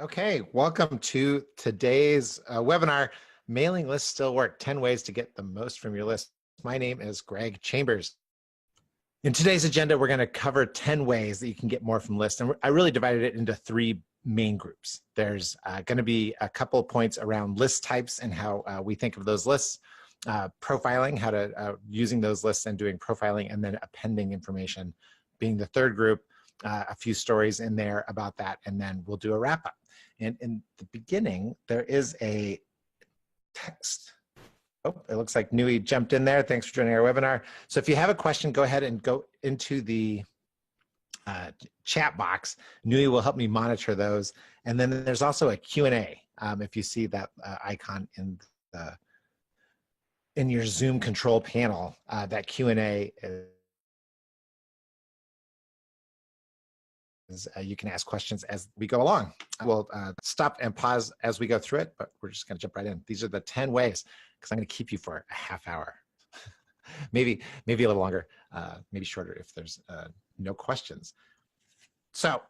Okay, welcome to today's webinar, Mailing Lists Still Work, 10 Ways to Get the Most from Your List. My name is Greg Chambers. In today's agenda, we're going to cover 10 ways that you can get more from lists. And I really divided it into three main groups. There's going to be a couple of points around list types and how we think of those lists, profiling, how to using those lists and doing profiling, and then appending information being the third group. A few stories in there about that, and then we'll do a wrap up. And in the beginning, there is a text. Oh, it looks like Nui jumped in there. Thanks for joining our webinar. So if you have a question, go ahead and go into the chat box. Nui will help me monitor those. And then there's also a Q&A. If you see that icon in your Zoom control panel, that Q&A is you can ask questions as we go along. We'll stop and pause as we go through it, but we're just going to jump right in. These are the 10 ways, because I'm going to keep you for a half hour, maybe a little longer, maybe shorter if there's no questions. So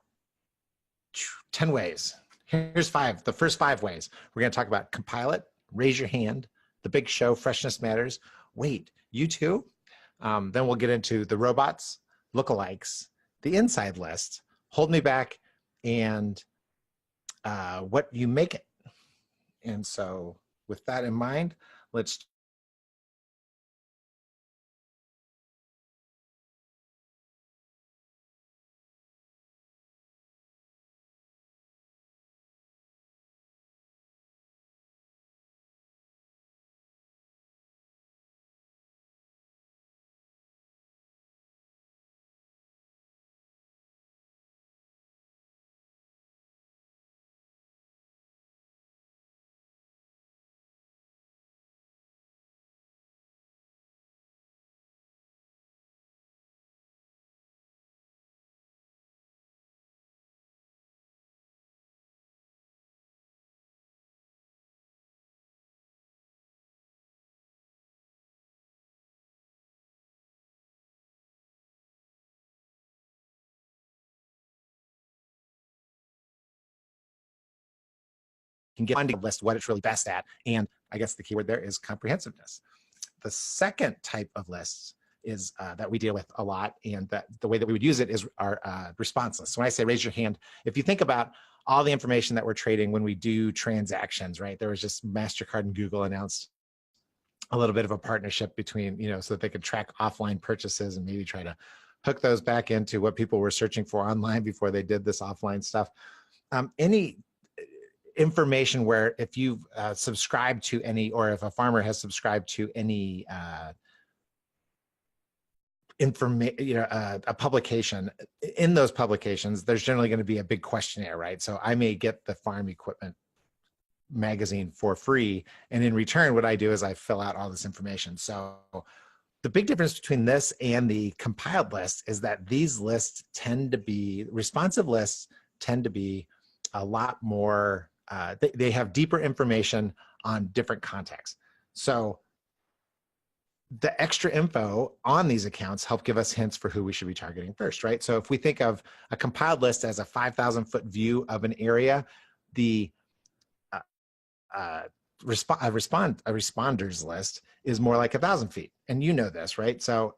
10 ways. Here's five. The first 5 ways. We're going to talk about compile it, raise your hand, the big show, Freshness Matters. Wait, you too? Then we'll get into the robots, lookalikes, the inside list, hold me back, and what you make it. And so with that in mind, let's can get finding a list what it's really best at. And I guess the keyword there is comprehensiveness. The second type of lists is that we deal with a lot, and that the way that we would use it is our response list. So when I say raise your hand, if you think about all the information that we're trading when we do transactions, right? There was just MasterCard and Google announced a little bit of a partnership between, so that they could track offline purchases and maybe try to hook those back into what people were searching for online before they did this offline stuff. Any information where if you've subscribed to any, or if a farmer has subscribed to any a publication, in those publications, there's generally going to be a big questionnaire, right? So I may get the farm equipment magazine for free, and in return, what I do is I fill out all this information. So the big difference between this and the compiled list is that these lists tend to be, responsive lists tend to be a lot more, they have deeper information on different contexts. So the extra info on these accounts help give us hints for who we should be targeting first, right? So if we think of a compiled list as a 5,000-foot view of an area, the responders list is more like 1,000 feet. And you know this, right? So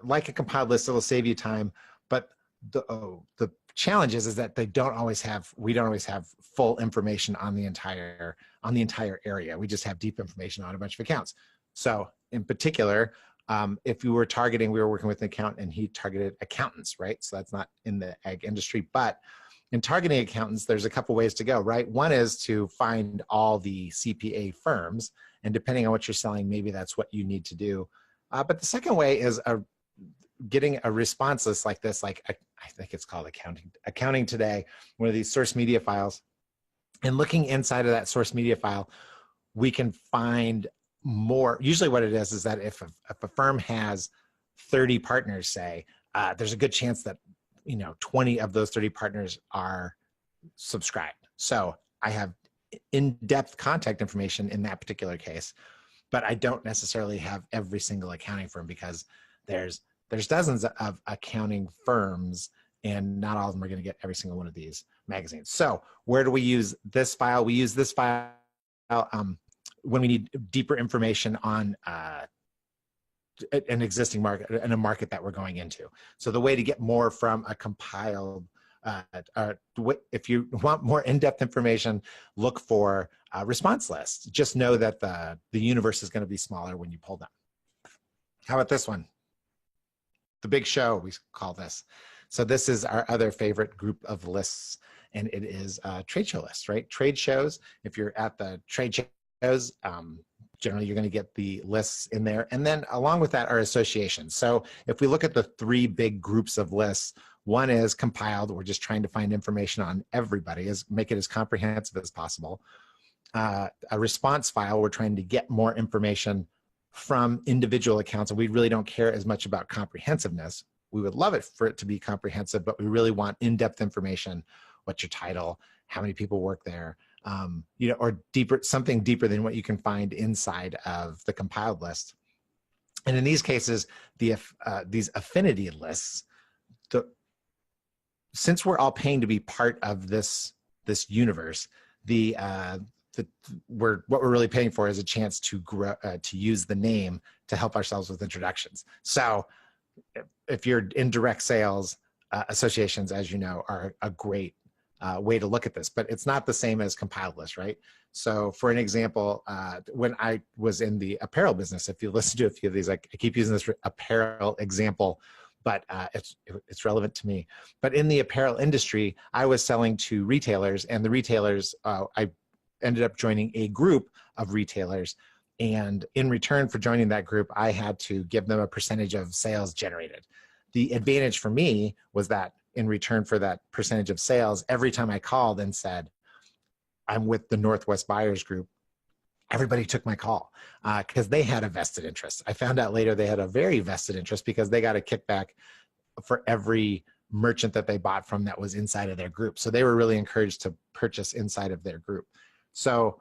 like a compiled list, it'll save you time, but the challenge is that we don't always have full information on the entire area. We just have deep information on a bunch of accounts. So in particular, if we were working with an accountant and he targeted accountants, right? So that's not in the ag industry, but in targeting accountants, there's a couple ways to go, right? One is to find all the CPA firms, and depending on what you're selling, maybe that's what you need to do. But the second way is getting a response list like this, like I think it's called Accounting Today, one of these source media files. And looking inside of that source media file, we can find more. Usually what it is that if a firm has 30 partners, say, there's a good chance that 20 of those 30 partners are subscribed. So I have in-depth contact information in that particular case, but I don't necessarily have every single accounting firm, because there's dozens of accounting firms and not all of them are going to get every single one of these magazines. So where do we use this file? We use this file when we need deeper information on an existing market and a market that we're going into. So the way to get more from a compiled, if you want more in-depth information, look for response lists. Just know that the universe is going to be smaller when you pull them. How about this one? The big show, we call this. So this is our other favorite group of lists, and it is trade show lists, right? Trade shows, if you're at the trade shows, generally you're going to get the lists in there. And then along with that are associations. So if we look at the three big groups of lists, one is compiled. We're just trying to find information on everybody, make it as comprehensive as possible. A response file, we're trying to get more information from individual accounts, and we really don't care as much about comprehensiveness. We would love it for it to be comprehensive, but we really want in-depth information. What's your title? How many people work there? Or deeper, something deeper than what you can find inside of the compiled list. And in these cases, these affinity lists, since we're all paying to be part of this universe, what we're really paying for is a chance to grow, to use the name to help ourselves with introductions. So if you're in direct sales, associations, as you know, are a great way to look at this, but it's not the same as compiled lists, right? So for an example, when I was in the apparel business, if you listen to a few of these, I keep using this apparel example, but it's relevant to me. But in the apparel industry, I was selling to retailers, and the retailers, I ended up joining a group of retailers. And in return for joining that group, I had to give them a percentage of sales generated. The advantage for me was that in return for that percentage of sales, every time I called and said, I'm with the Northwest Buyers Group, everybody took my call because they had a vested interest. I found out later they had a very vested interest because they got a kickback for every merchant that they bought from that was inside of their group. So they were really encouraged to purchase inside of their group. So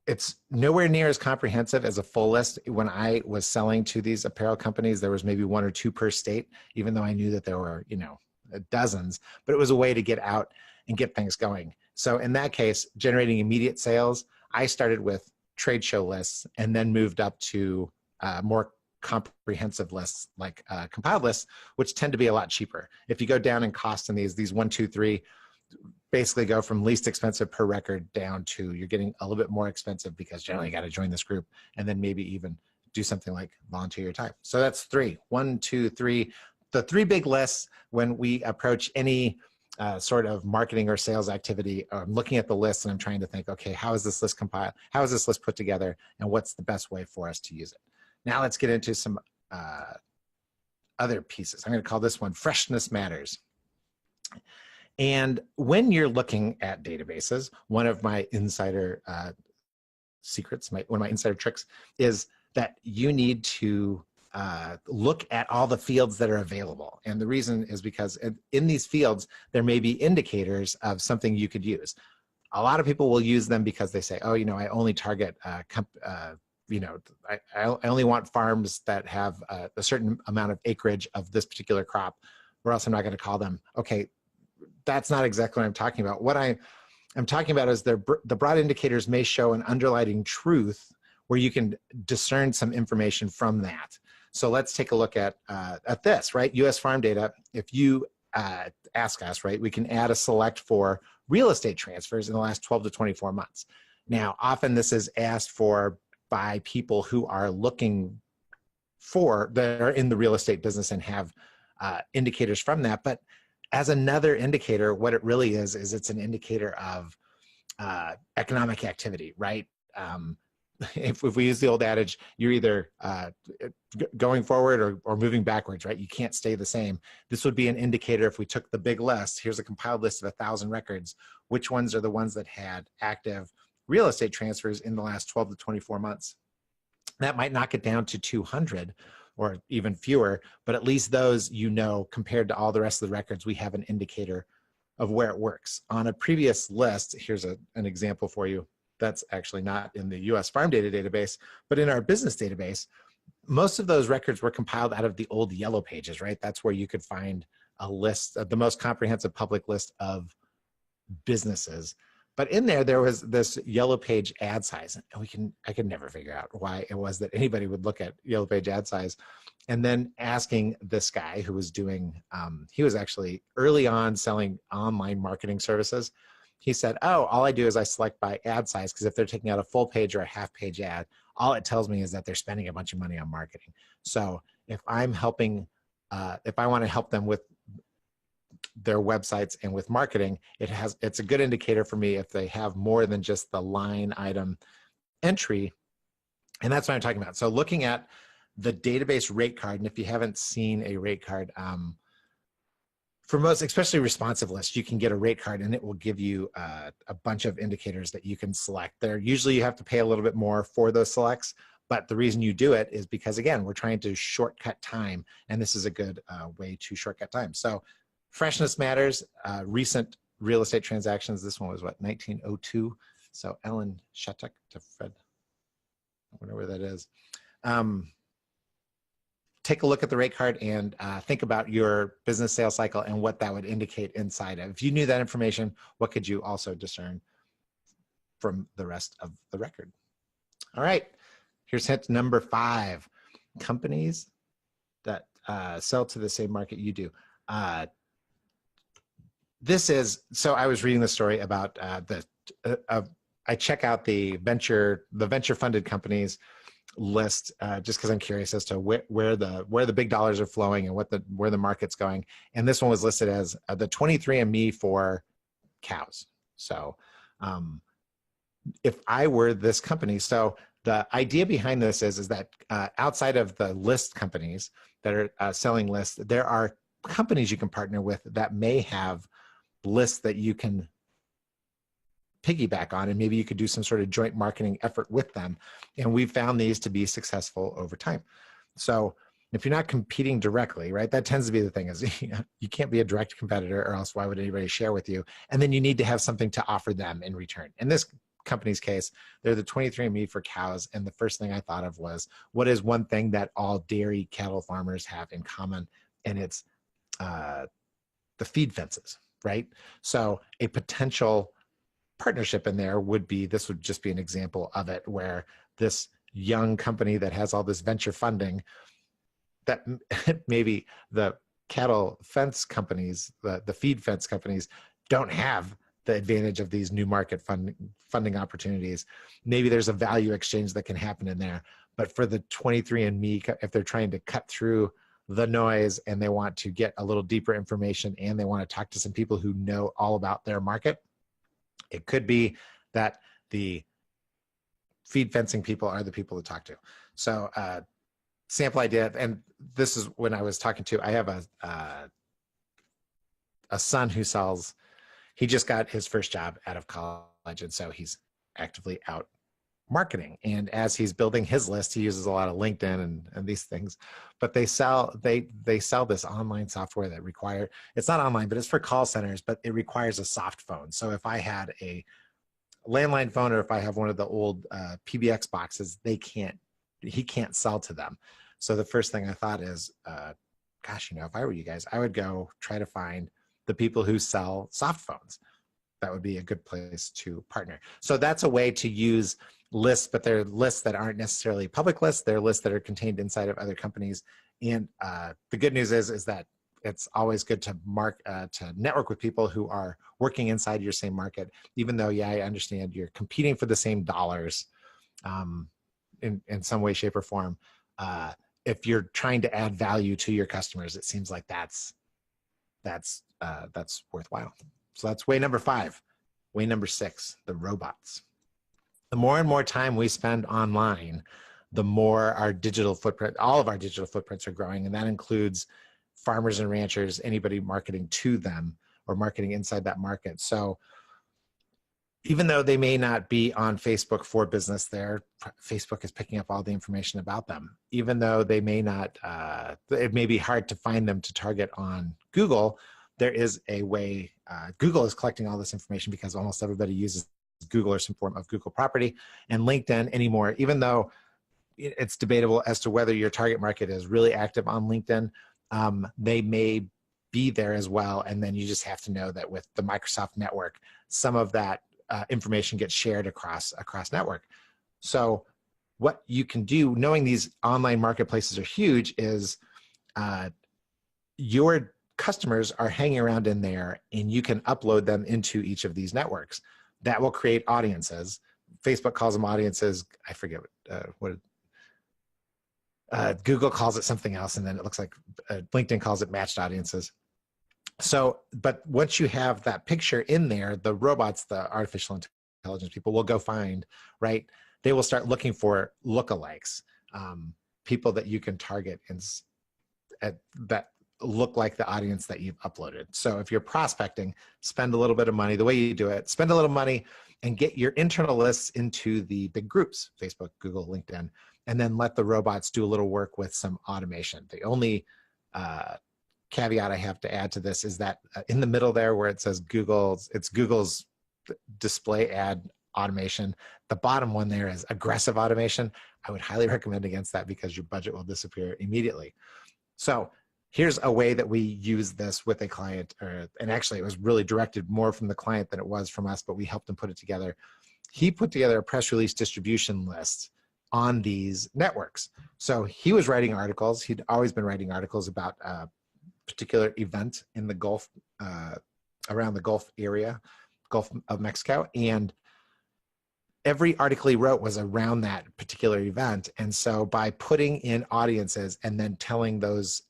it's nowhere near as comprehensive as a full list. When I was selling to these apparel companies, there was maybe one or two per state, even though I knew that there were, dozens, but it was a way to get out and get things going. So in that case, generating immediate sales, I started with trade show lists and then moved up to more comprehensive lists like compiled lists, which tend to be a lot cheaper. If you go down in cost in these 1, 2, 3, basically go from least expensive per record down to you're getting a little bit more expensive because generally you got to join this group and then maybe even do something like volunteer your time. So that's 3, 1, 2, 3. The 3 big lists when we approach any sort of marketing or sales activity. I'm looking at the list and I'm trying to think, okay, how is this list compiled? How is this list put together? And what's the best way for us to use it? Now let's get into some other pieces. I'm going to call this one Freshness Matters. And when you're looking at databases, one of my insider secrets, one of my insider tricks is that you need to look at all the fields that are available. And the reason is because in these fields, there may be indicators of something you could use. A lot of people will use them because they say, oh, I only target, I only want farms that have a certain amount of acreage of this particular crop, or else I'm not going to call them. Okay, that's not exactly what I'm talking about. What I'm talking about is the broad indicators may show an underlying truth where you can discern some information from that. So let's take a look at this, right? U.S. farm data. If you ask us, right, we can add a select for real estate transfers in the last 12 to 24 months. Now, often this is asked for by people who are looking that are in the real estate business and have indicators from that. But as another indicator, what it really is it's an indicator of economic activity, right? If we use the old adage, you're either going forward or moving backwards, right? You can't stay the same. This would be an indicator if we took the big list. Here's a compiled list of 1,000 records. Which ones are the ones that had active real estate transfers in the last 12 to 24 months? That might knock it down to 200 or even fewer, but at least those, compared to all the rest of the records, we have an indicator of where it works. On a previous list, here's an example for you. That's actually not in the US Farm Data database, but in our business database, most of those records were compiled out of the old Yellow Pages, right? That's where you could find a list, the most comprehensive public list of businesses. But in there, there was this Yellow Page ad size, and I could never figure out why it was that anybody would look at Yellow Page ad size. And then asking this guy who was doing, he was actually early on selling online marketing services. He said, oh, all I do is I select by ad size, because if they're taking out a full page or a half page ad, all it tells me is that they're spending a bunch of money on marketing. So if I'm helping, if I want to help them with their websites and with marketing, it's a good indicator for me if they have more than just the line item entry. And that's what I'm talking about. So looking at the database rate card, and if you haven't seen a rate card, for most, especially responsive lists, you can get a rate card and it will give you a bunch of indicators that you can select. There, usually you have to pay a little bit more for those selects, but the reason you do it is because, again, we're trying to shortcut time, and this is a good way to shortcut time. So Freshness Matters, recent real estate transactions. This one was what, 1902? So Ellen Shattuck to Fred, I wonder where that is. Take a look at the rate card and think about your business sales cycle and what that would indicate inside of. If you knew that information, what could you also discern from the rest of the record? All right, here's hint number 5. Companies that sell to the same market you do. This is, so I was reading the story about I check out the venture funded companies list just because I'm curious as to where the big dollars are flowing and where the market's going. And this one was listed as the 23andMe for cows. So if I were this company, so the idea behind this is that outside of the list companies that are selling lists, there are companies you can partner with that may have lists that you can piggyback on, and maybe you could do some sort of joint marketing effort with them. And we've found these to be successful over time. So if you're not competing directly, right, that tends to be the thing, is you can't be a direct competitor, or else why would anybody share with you? And then you need to have something to offer them in return. In this company's case, they're the 23andMe for cows. And the first thing I thought of was, what is one thing that all dairy cattle farmers have in common? And it's the feed fences, right? So a potential partnership in there would be, this would just be an example of it, where this young company that has all this venture funding, that maybe the cattle fence companies, the feed fence companies, don't have the advantage of these new market funding opportunities. Maybe there's a value exchange that can happen in there. But for the 23andMe, if they're trying to cut through the noise and they want to get a little deeper information and they want to talk to some people who know all about their market, it could be that the feed fencing people are the people to talk to. So sample idea, and this is when I was talking to, I have a son who sells, he just got his first job out of college, and so he's actively out marketing. And as he's building his list, he uses a lot of LinkedIn and these things, but they sell this online software that it's not online, but it's for call centers, but it requires a soft phone. So if I had a landline phone, or if I have one of the old PBX boxes, he can't sell to them. So the first thing I thought is, gosh, if I were you guys, I would go try to find the people who sell soft phones. That would be a good place to partner. So that's a way to use lists, but they're lists that aren't necessarily public lists. They're lists that are contained inside of other companies. And the good news is that it's always good to network with people who are working inside your same market, even though, yeah, I understand you're competing for the same dollars in some way, shape, or form. If you're trying to add value to your customers, it seems like that's worthwhile. So that's way number 5. Way number 6, the robots. The more and more time we spend online, the more our digital footprint, all of our digital footprints are growing. And that includes farmers and ranchers, anybody marketing to them or marketing inside that market. So even though they may not be on Facebook for business, Facebook is picking up all the information about them. Even though they may not, it may be hard to find them to target on Google, there is a way. Google is collecting all this information because almost everybody uses Google or some form of Google property. And LinkedIn anymore, even though it's debatable as to whether your target market is really active on LinkedIn. They may be there as well, and then you just have to know that with the Microsoft network, some of that information gets shared across network. So what you can do, knowing these online marketplaces are huge, is your customers are hanging around in there, and you can upload them into each of these networks. That will create audiences. Facebook calls them audiences. I forget what Google calls it something else, and then it looks like LinkedIn calls it matched audiences. So, but once you have that picture in there, the robots, the artificial intelligence people will go find, right? They will start looking for lookalikes, people that you can target that look like the audience that you've uploaded. So if you're prospecting, spend a little bit of money. The way you do it, spend a little money and get your internal lists into the big groups, Facebook, Google, LinkedIn, and then let the robots do a little work with some automation. The only caveat I have to add to this is that in the middle there where it says Google's display ad automation, the bottom one there is aggressive automation. I would highly recommend against that because your budget will disappear immediately. So here's a way that we use this with a client, and actually it was really directed more from the client than it was from us, but we helped him put it together. He put together a press release distribution list on these networks. So he was writing articles. He'd always been writing articles about a particular event in the Gulf, around the Gulf area, Gulf of Mexico, and every article he wrote was around that particular event. And so by putting in audiences and then telling those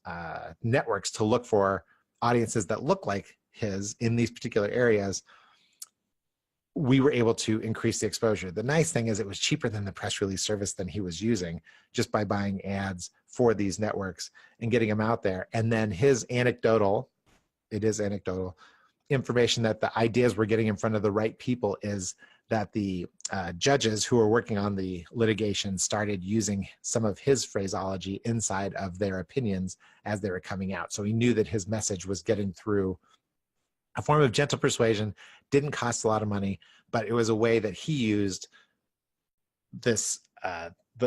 networks to look for audiences that look like his in these particular areas, we were able to increase the exposure. The nice thing is it was cheaper than the press release service than he was using, just by buying ads for these networks and getting them out there. And then his anecdotal, it is anecdotal, information that the ideas we're getting in front of the right people is that the judges who were working on the litigation started using some of his phraseology inside of their opinions as they were coming out. So he knew that his message was getting through a form of gentle persuasion, didn't cost a lot of money, but it was a way that he used this,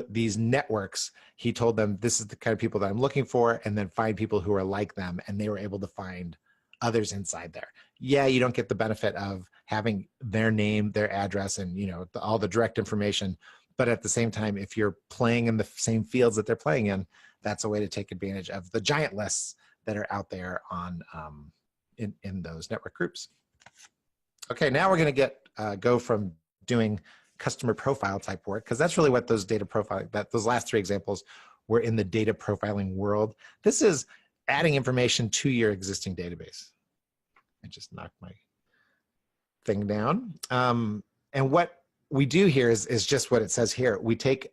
these networks. He told them, this is the kind of people that I'm looking for, and then find people who are like them, and they were able to find others inside there. Yeah, you don't get the benefit of having their name, their address, and all the direct information. But at the same time, if you're playing in the same fields that they're playing in, that's a way to take advantage of the giant lists that are out there on in those network groups. Okay, now we're going to go from doing customer profile type work, because that's really what those data profiling, those last three examples were in the data profiling world. This is adding information to your existing database. I just knocked my thing down. And what we do here is just what it says here. We take,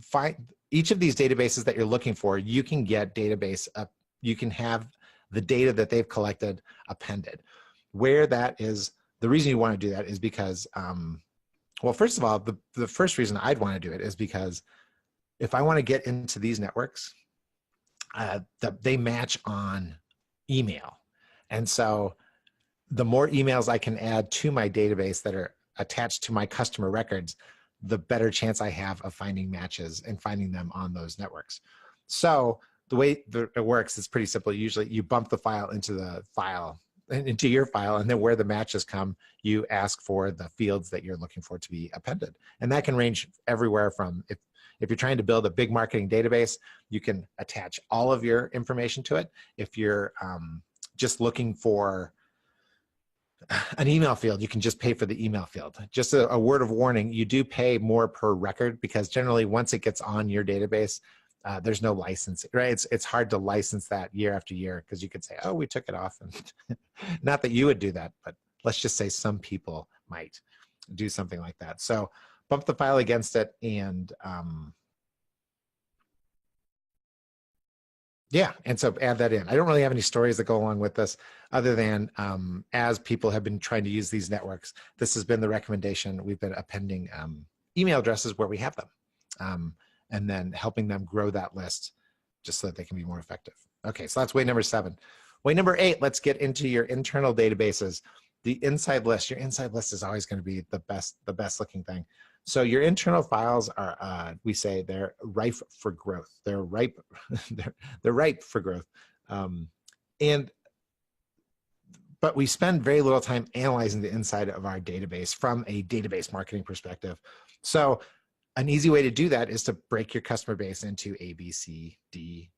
find each of these databases that you're looking for, you can get database up, you can have the data that they've collected appended. Where that is, the reason you want to do that is because, well, first of all, the first reason I'd want to do it is because if I want to get into these networks, they match on email. And so the more emails I can add to my database that are attached to my customer records, the better chance I have of finding matches and finding them on those networks. So the way that it works is pretty simple. Usually you bump the file into your file, and then where the matches come, you ask for the fields that you're looking for to be appended. And that can range everywhere from, if you're trying to build a big marketing database, you can attach all of your information to it. If you're just looking for an email field, you can just pay for the email field. Just a word of warning, you do pay more per record, because generally once it gets on your database, there's no license, right? It's hard to license that year after year, because you could say, oh, we took it off. And not that you would do that, but let's just say some people might do something like that. So bump the file against it, and yeah, and so add that in. I don't really have any stories that go along with this, other than as people have been trying to use these networks, this has been the recommendation. We've been appending email addresses where we have them, and then helping them grow that list just so that they can be more effective. Okay, so that's way number 7. Way number 8, let's get into your internal databases. The inside list, your inside list is always going to be the best looking thing. So your internal files are, we say they're ripe for growth. They're ripe, they're ripe for growth. And but we spend very little time analyzing the inside of our database from a database marketing perspective. So an easy way to do that is to break your customer base into A, B, C, D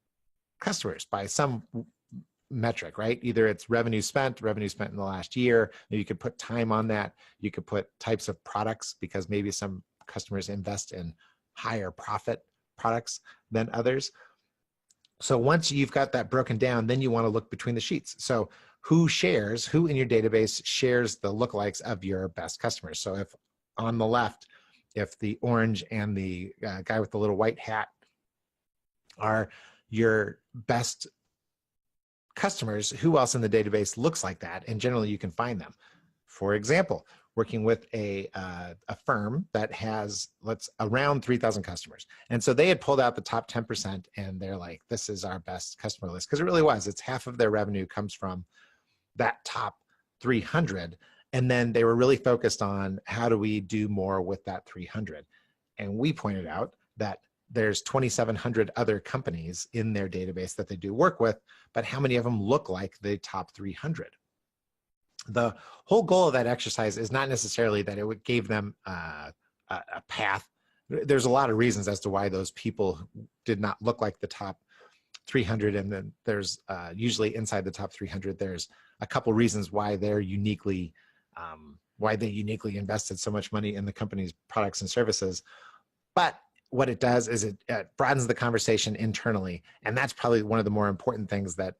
customers by some metric, right? Either it's revenue spent in the last year. You could put time on that. You could put types of products, because maybe some customers invest in higher profit products than others. So once you've got that broken down, then you want to look between the sheets. So who in your database shares the lookalikes of your best customers? So if on the left, if the orange and the guy with the little white hat are your best customers, who else in the database looks like that? And generally you can find them. For example, working with a firm that has around 3,000 customers. And so they had pulled out the top 10% and they're like, this is our best customer list. Because it really was. It's half of their revenue comes from that top 300. And then they were really focused on how do we do more with that 300. And we pointed out that there's 2,700 other companies in their database that they do work with, but how many of them look like the top 300? The whole goal of that exercise is not necessarily that it gave them a path. There's a lot of reasons as to why those people did not look like the top 300. And then there's usually inside the top 300, there's a couple reasons why they're uniquely, why they uniquely invested so much money in the company's products and services. But what it does is it broadens the conversation internally. And that's probably one of the more important things that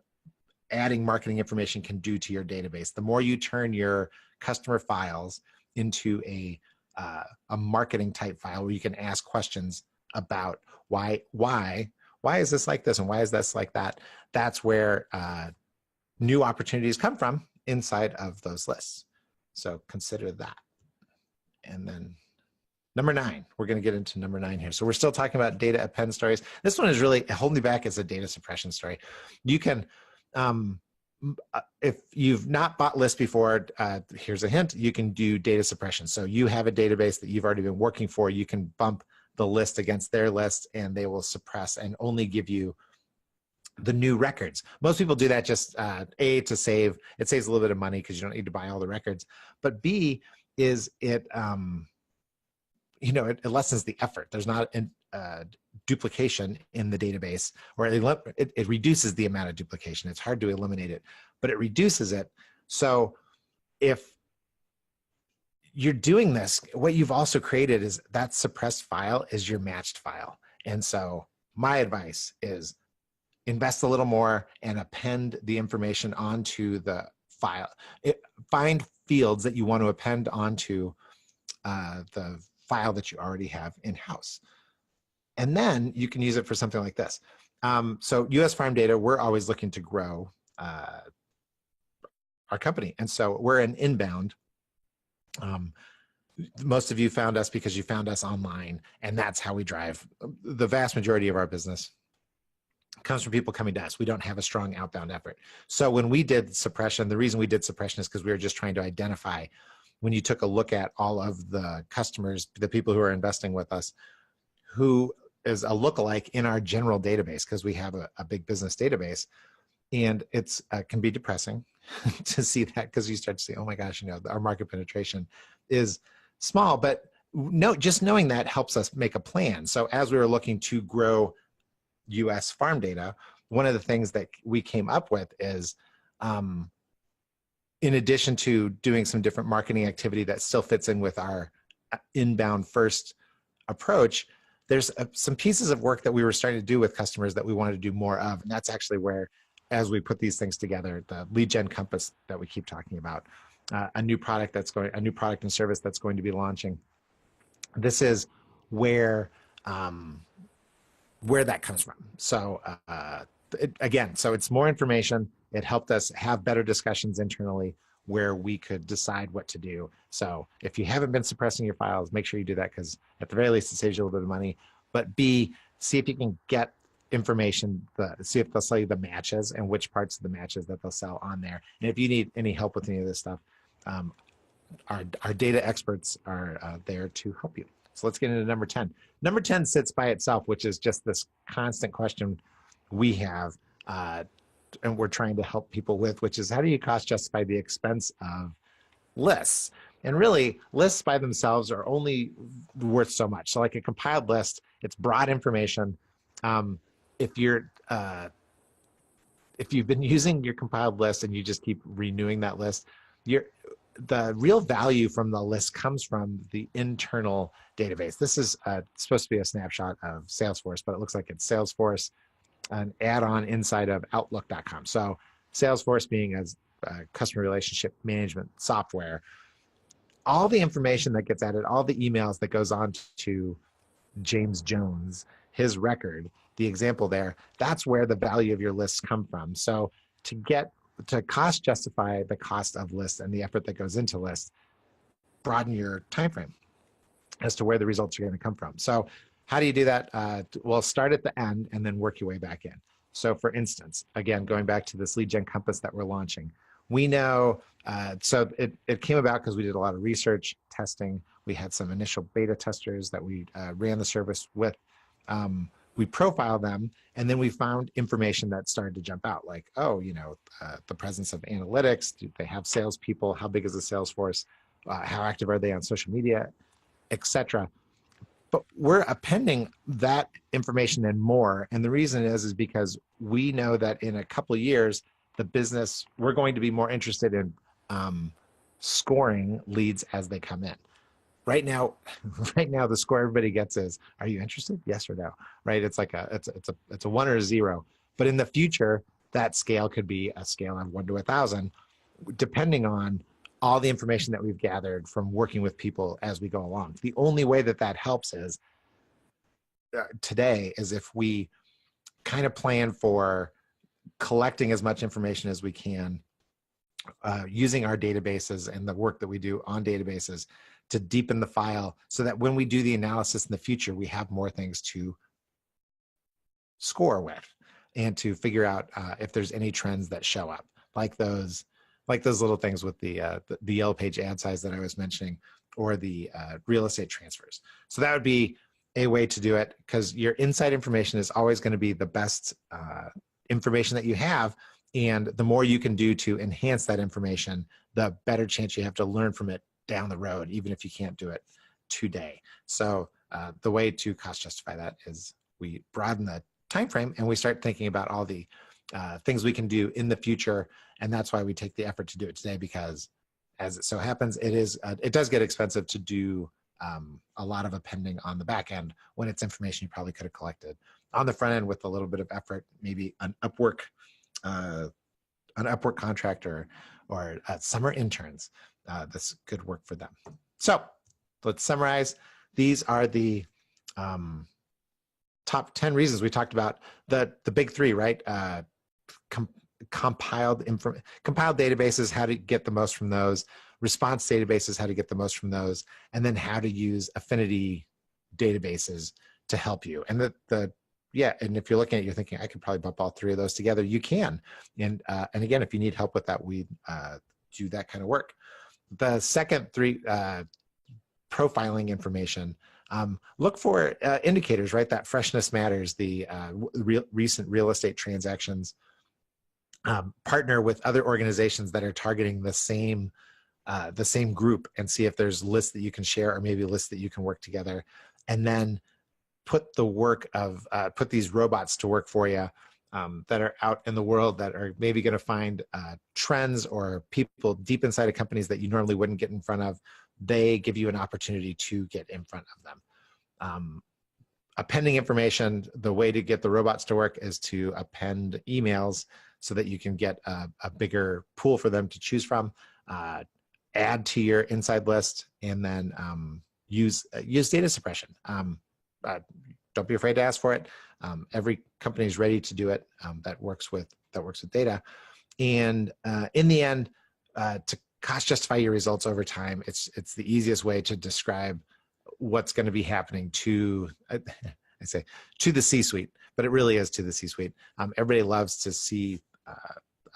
adding marketing information can do to your database. The more you turn your customer files into a marketing type file where you can ask questions about why is this like this and why is this like that, that's where new opportunities come from inside of those lists. So consider that. And then number 9, we're going to get into number 9 here. So we're still talking about data append stories. This one is really holding me back as a data suppression story. You can, if you've not bought lists before, here's a hint, you can do data suppression. So you have a database that you've already been working for, you can bump the list against their list and they will suppress and only give you the new records. Most people do that just A, to save, it saves a little bit of money because you don't need to buy all the records, but B is it, it lessens the effort. There's not duplication in the database, or it reduces the amount of duplication. It's hard to eliminate it, but it reduces it. So if you're doing this, what you've also created is that suppressed file is your matched file. And so my advice is invest a little more and append the information onto the file. Find fields that you want to append onto the file that you already have in-house. And then you can use it for something like this. So US Farm Data, we're always looking to grow our company. And so we're an inbound. Most of you found us because you found us online, and that's how we drive. The vast majority of our business comes from people coming to us. We don't have a strong outbound effort. So when we did suppression, the reason we did suppression is because we were just trying to identify, when you took a look at all of the customers, the people who are investing with us, who is a lookalike in our general database, because we have a big business database. And it's can be depressing to see that, because you start to see, oh my gosh, our market penetration is small. But no, just knowing that helps us make a plan. So as we were looking to grow US farm data, one of the things that we came up with is, in addition to doing some different marketing activity that still fits in with our inbound first approach, there's some pieces of work that we were starting to do with customers that we wanted to do more of. And that's actually where, as we put these things together, the lead gen compass that we keep talking about, a new product and service that's going to be launching. This is where that comes from. So again, so it's more information. It helped us have better discussions internally where we could decide what to do. So if you haven't been suppressing your files, make sure you do that, because at the very least, it saves you a little bit of money. But B, see if you can get information, see if they'll sell you the matches and which parts of the matches that they'll sell on there. And if you need any help with any of this stuff, our data experts are there to help you. So let's get into number 10. Number 10 sits by itself, which is just this constant question we have, and we're trying to help people with, which is how do you cost justify the expense of lists? And really, lists by themselves are only worth so much. So like a compiled list, it's broad information. If you're if you've been using your compiled list and you just keep renewing that list, the real value from the list comes from the internal database. This is supposed to be a snapshot of Salesforce, but it looks like it's Salesforce, an add-on inside of Outlook.com. So Salesforce being a customer relationship management software, all the information that gets added, all the emails that goes on to James Jones, his record, the example there, that's where the value of your lists come from. So to cost justify the cost of lists and the effort that goes into lists, broaden your time frame as to where the results are going to come from. So how do you do that? Well, start at the end and then work your way back in. So for instance, again, going back to this lead gen compass that we're launching, we know, so it came about because we did a lot of research testing. We had some initial beta testers that we ran the service with. We profiled them, and then we found information that started to jump out, like, oh, the presence of analytics. Do they have salespeople? How big is the sales force? How active are they on social media, etc. But we're appending that information and more. And the reason is because we know that in a couple of years, the business, we're going to be more interested in scoring leads as they come in. Right now, the score everybody gets is, are you interested? Yes or no, right? It's like it's a 1 or a 0. But in the future, that scale could be a scale of 1 to 1,000, depending on all the information that we've gathered from working with people as we go along. The only way that helps is today is if we kind of plan for collecting as much information as we can, using our databases and the work that we do on databases to deepen the file so that when we do the analysis in the future, we have more things to score with and to figure out if there's any trends that show up, like those little things with the yellow page ad size that I was mentioning, or the real estate transfers. So that would be a way to do it, because your inside information is always going to be the best information that you have. And the more you can do to enhance that information, the better chance you have to learn from it down the road, even if you can't do it today. So the way to cost justify that is we broaden the time frame and we start thinking about all the things we can do in the future. And that's why we take the effort to do it today, because as it so happens, it does get expensive to do a lot of appending on the back end when it's information you probably could have collected on the front end with a little bit of effort, maybe an Upwork contractor or summer interns. That's good work for them. So let's summarize. These are the top 10 reasons we talked about, the big three, right? Compiled databases, how to get the most from those, response databases, how to get the most from those, and then how to use affinity databases to help you. And and if you're looking at it, you're thinking, I could probably bump all three of those together. You can. And again, if you need help with that, we do that kind of work. The second three, profiling information. Look for indicators, right? That Freshness Matters, the recent real estate transactions. Partner with other organizations that are targeting the same group and see if there's lists that you can share, or maybe lists that you can work together. And then put these robots to work for you that are out in the world that are maybe going to find trends or people deep inside of companies that you normally wouldn't get in front of. They give you an opportunity to get in front of them. Appending information, the way to get the robots to work is to append emails so that you can get a bigger pool for them to choose from. Add to your inside list, and then use data suppression. Don't be afraid to ask for it. Every company is ready to do it that works with data. And in the end, to cost justify your results over time, it's the easiest way to describe what's going to be happening to the C-suite, but it really is to the C-suite. Everybody loves to see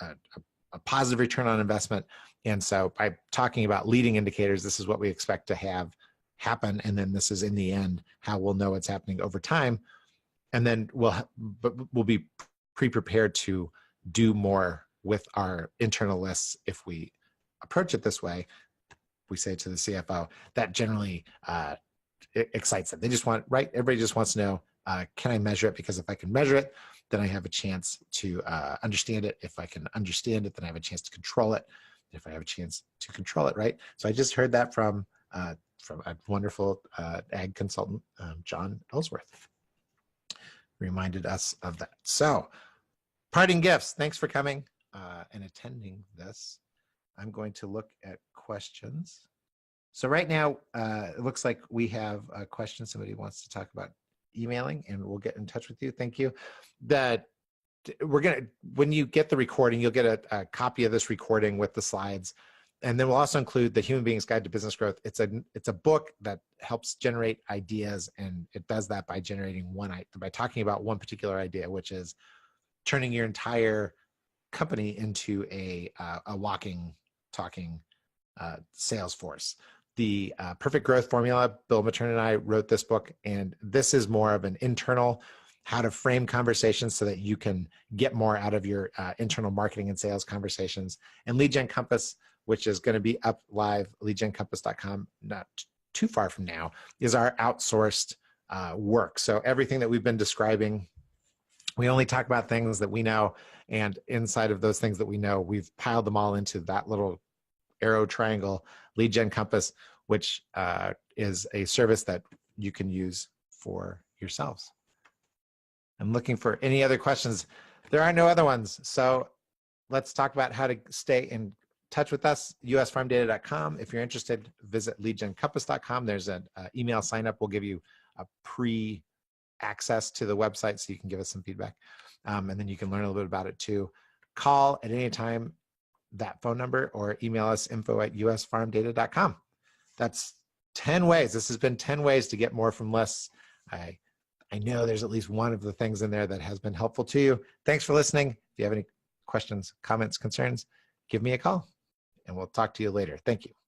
a positive return on investment. And so by talking about leading indicators, this is what we expect to have happen. And then this is in the end, how we'll know it's happening over time. And then we'll be pre-prepared to do more with our internal lists if we approach it this way. We say to the CFO, that generally it excites them. They just want, right? Everybody just wants to know, can I measure it? Because if I can measure it, then I have a chance to understand it. If I can understand it, then I have a chance to control it. If I have a chance to control it, right? So I just heard that from a wonderful ag consultant, John Ellsworth. Reminded us of that. So parting gifts. Thanks for coming and attending this. I'm going to look at questions. So right now, it looks like we have a question. Somebody wants to talk about emailing, and we'll get in touch with you. Thank you. When you get the recording, you'll get a copy of this recording with the slides. And then we'll also include the Human Beings Guide to Business Growth. It's a book that helps generate ideas, and it does that by by talking about one particular idea, which is turning your entire company into a walking, talking sales force. The Perfect Growth Formula, Bill Matern and I wrote this book, and this is more of an internal how to frame conversations so that you can get more out of your internal marketing and sales conversations. And Lead Gen Compass, which is going to be up live, leadgencompass.com, not too far from now, is our outsourced work. So everything that we've been describing, we only talk about things that we know, and inside of those things that we know, we've piled them all into that little arrow triangle, Lead Gen Compass, which is a service that you can use for yourselves. I'm looking for any other questions. There are no other ones. So let's talk about how to stay in touch with us, usfarmdata.com. If you're interested, visit leadgencompass.com. There's an email sign up. We'll give you a pre-access to the website so you can give us some feedback. And then you can learn a little bit about it too. Call at any time that phone number, or email us info@usfarmdata.com. That's 10 ways. This has been 10 ways to get more from less. I know there's at least one of the things in there that has been helpful to you. Thanks for listening. If you have any questions, comments, concerns, give me a call, and we'll talk to you later. Thank you.